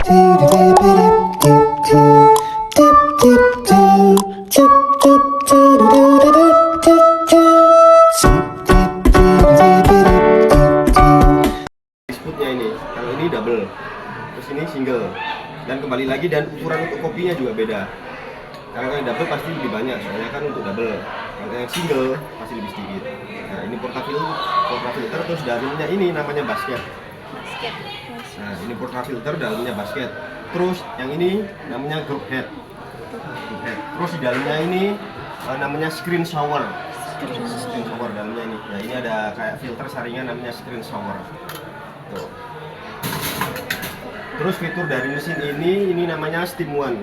Disputnya ini, kalau ini double, terus ini single, dan kembali lagi dan ukuran untuk kopinya juga beda. Karena yang double pasti lebih banyak, soalnya kan untuk double. Kalau yang single pasti lebih sedikit. Nah ini portafilter, terus dalamnya ini namanya basket. Nah ini portafilter, dalamnya basket. Terus yang ini namanya group head. Terus di dalamnya ini namanya screen shower. Screen shower dalamnya ini. Nah ini ada kayak filter saringan namanya screen shower. Tuh. Terus fitur dari mesin ini namanya steam one.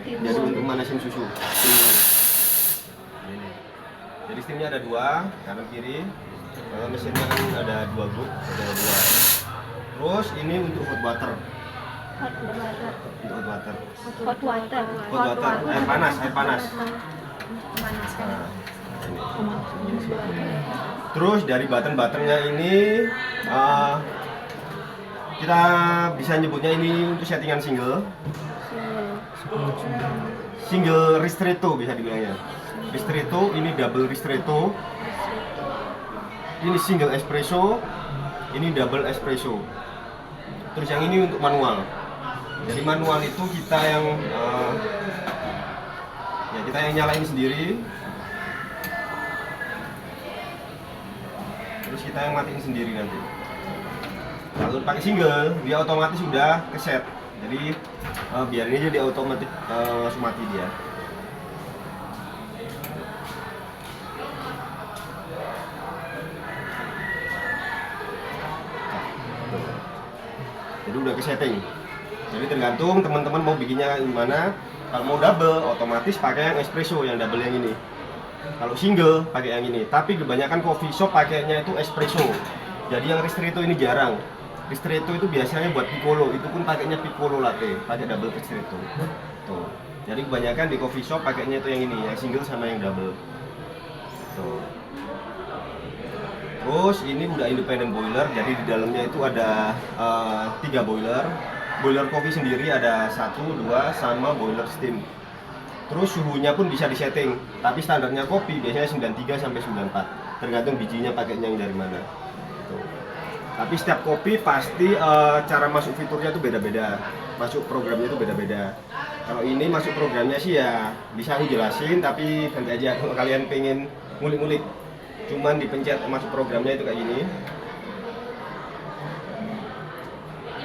Jadi untuk manasin susu. Steam one. Ini. Jadi steamnya ada dua, kanan kiri. Mesinnya kan ada dua grup, ada dua. Terus ini untuk hot water. Hot water. Air panas. Nah, terus dari button-buttonnya ini kita bisa nyebutnya ini untuk settingan single ristretto bisa dibilangnya. Ristretto, ini double ristretto. Ini single espresso, ini double espresso. Terus yang ini untuk manual. Jadi manual itu kita yang nyalain sendiri. Terus kita yang matiin sendiri nanti. Kalau pakai single, dia otomatis sudah keset. Jadi biarin aja dia otomatis langsung mati dia. Jadi udah kesetting. Jadi tergantung teman-teman mau bikinnya gimana. Kalau mau double, otomatis pakai yang espresso, yang double yang ini. Kalau single, pakai yang ini. Tapi kebanyakan coffee shop pakainya itu espresso. Jadi yang ristretto ini jarang. Ristretto itu biasanya buat piccolo, itu pun pakainya piccolo latte, pakai double ristretto. Tuh. Jadi kebanyakan di coffee shop pakainya itu yang ini, yang single sama yang double. Tuh. Terus ini udah independent boiler, jadi di dalamnya itu ada 3 boiler. Boiler kopi sendiri ada 1, 2, sama boiler steam. Terus suhunya pun bisa disetting, tapi standarnya kopi biasanya 93 sampai 94, tergantung bijinya pakainya yang dari mana. Tuh. Tapi setiap kopi pasti cara masuk fiturnya itu beda-beda, masuk programnya itu beda-beda. Kalau ini masuk programnya sih ya bisa aku jelasin, tapi nanti aja kalau kalian pengen ngulik-ngulik. Cuman dipencet masuk programnya itu kayak gini.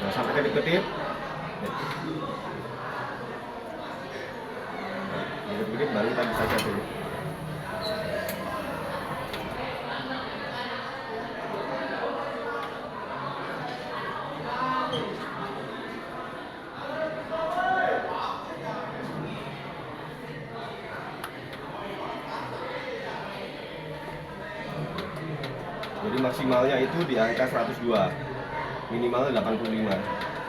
Nah, sampai kedip-kedip. Kedip-kedip baru kita bisa setting. Jadi maksimalnya itu di angka 102, minimal 85.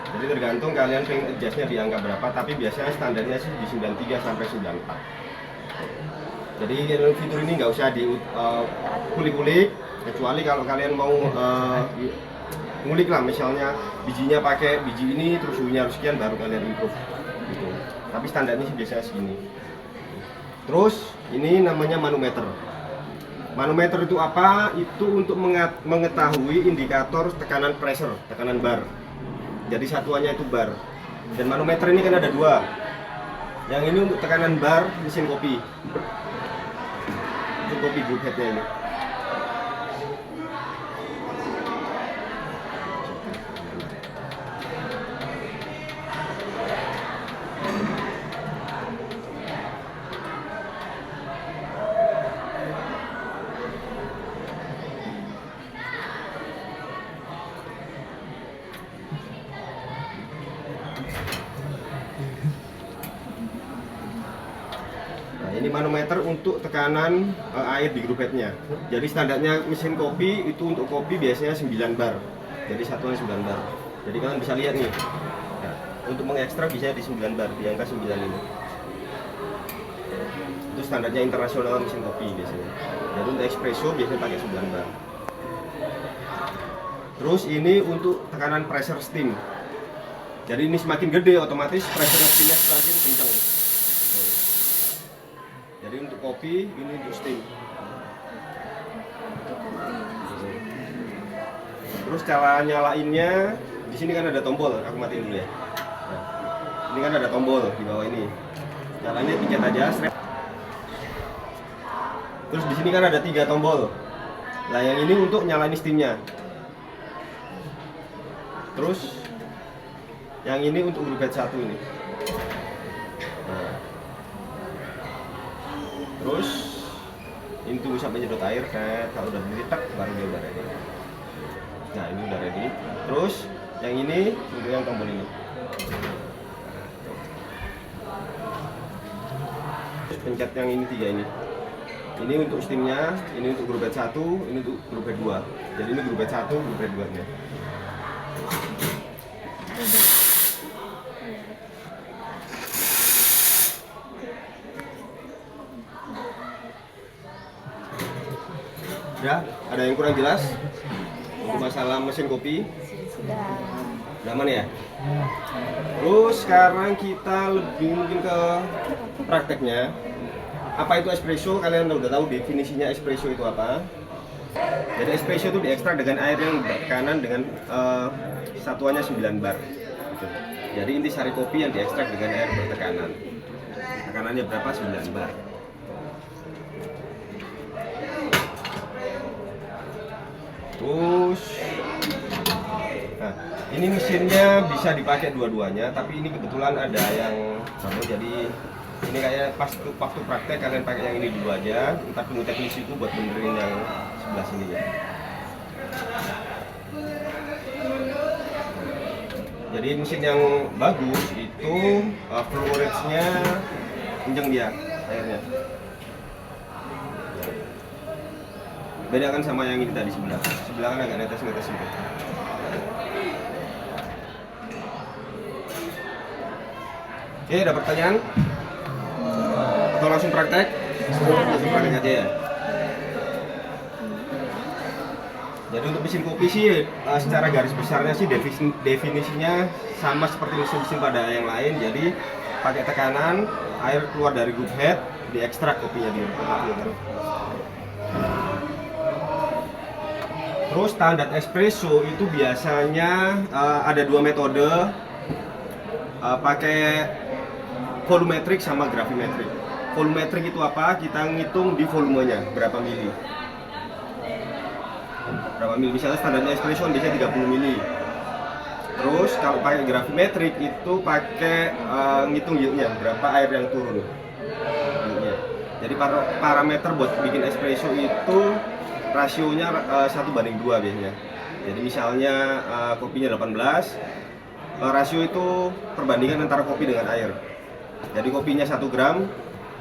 Jadi tergantung kalian pengen adjustnya di angka berapa, tapi biasanya standarnya sih di 93 sampai 94. Jadi fitur ini nggak usah di kulik-kulik, kecuali kalau kalian mau ngulik lah, misalnya bijinya pakai biji ini, terus suhunya harus sekian, baru kalian improve. Gitu. Tapi standarnya sih biasanya segini. Terus ini namanya manometer. Manometer itu apa? Itu untuk mengetahui indikator tekanan pressure, tekanan bar. Jadi satuannya itu bar. Dan manometer ini kan ada 2. Yang ini untuk tekanan bar mesin kopi. Untuk kopi group headnya ini. Ini manometer untuk tekanan air di group headnya. Jadi standarnya mesin kopi itu untuk kopi biasanya 9 bar. Jadi satuan 9 bar. Jadi kalian bisa lihat nih. Nah, untuk mengekstrak bisa di 9 bar, di angka 9 ini. Itu standarnya internasional mesin kopi biasanya. Jadi untuk espresso biasanya pakai 9 bar. Terus ini untuk tekanan pressure steam. Jadi ini semakin gede, otomatis pressure steamnya semakin kencang. Jadi untuk kopi, ini untuk steam. Terus cara nyalainnya, di sini kan ada tombol, aku matiin dulu ya. Nah, ini kan ada tombol di bawah ini. Nyalainnya pencet aja, strap. Terus di sini kan ada 3 tombol. Nah, yang ini untuk nyalain steamnya. Terus yang ini untuk grup 1 ini. Nah. Terus ini tunggu sampai nyedot air, kalau udah berhenti tak baru dia udah ready. Nah, ini udah ready. Terus yang ini untuk yang tombol ini. Terus pencet yang ini 3 ini. Ini untuk steamnya, ini untuk grup 1, ini untuk grup 2. Jadi ini grup 1, grup 2 nya. Ya, ada yang kurang jelas? Untuk masalah mesin kopi? Sudah. Aman ya? Terus sekarang kita lebih mungkin ke prakteknya. Apa itu espresso? Kalian udah tahu definisinya espresso itu apa? Jadi espresso itu diekstrak dengan air yang bertekanan dengan satuannya 9 bar. Jadi inti sari kopi yang diekstrak dengan air bertekanan. Tekanannya berapa? 9 bar. Terus, nah ini mesinnya bisa dipakai dua-duanya, tapi ini kebetulan ada yang satu, jadi ini kayak pas waktu praktek kalian pakai yang ini dulu aja, ntar tunggu teknis itu buat benerin yang sebelah sini ya. Jadi mesin yang bagus itu flow rate-nya kenceng dia airnya. Bedakan sama yang ini tadi sebelah kan agak netes-netes gitu. Oke, ada pertanyaan? Atau langsung praktek? Langsung praktek aja ya. Jadi untuk mesin kopi sih secara garis besarnya sih definisinya sama seperti mesin-mesin pada yang lain. Jadi pakai tekanan, air keluar dari group head, diekstrak kopinya di filter. Terus standar espresso itu biasanya ada 2 metode, pakai volumetric sama gravimetric. Volumetric itu apa? Kita ngitung di volumenya berapa mili. Misalnya standarnya espresso biasanya 30 mili. Terus kalau pakai gravimetric itu pakai ngitung yieldnya, berapa air yang turun. Jadi parameter buat bikin espresso itu rasionya 1:2 biasanya. Jadi misalnya kopinya 18, rasio itu perbandingan antara kopi dengan air. Jadi kopinya 1 gram,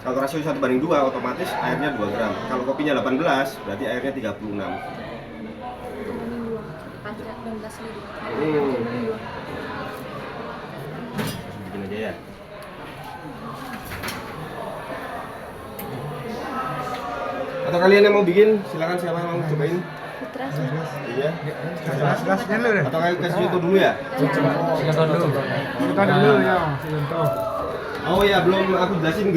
kalau rasio 1:2 otomatis airnya 2 gram. Kalau kopinya 18 berarti airnya 36. Bikin aja ya. Atau kalian yang mau bikin, silakan siapa yang mau cobain? Putra. Iya. Gasnya lu deh. Atau kalian kasih itu dulu ya? Kita dulu ya, contoh. Oh ya, belum aku jelasin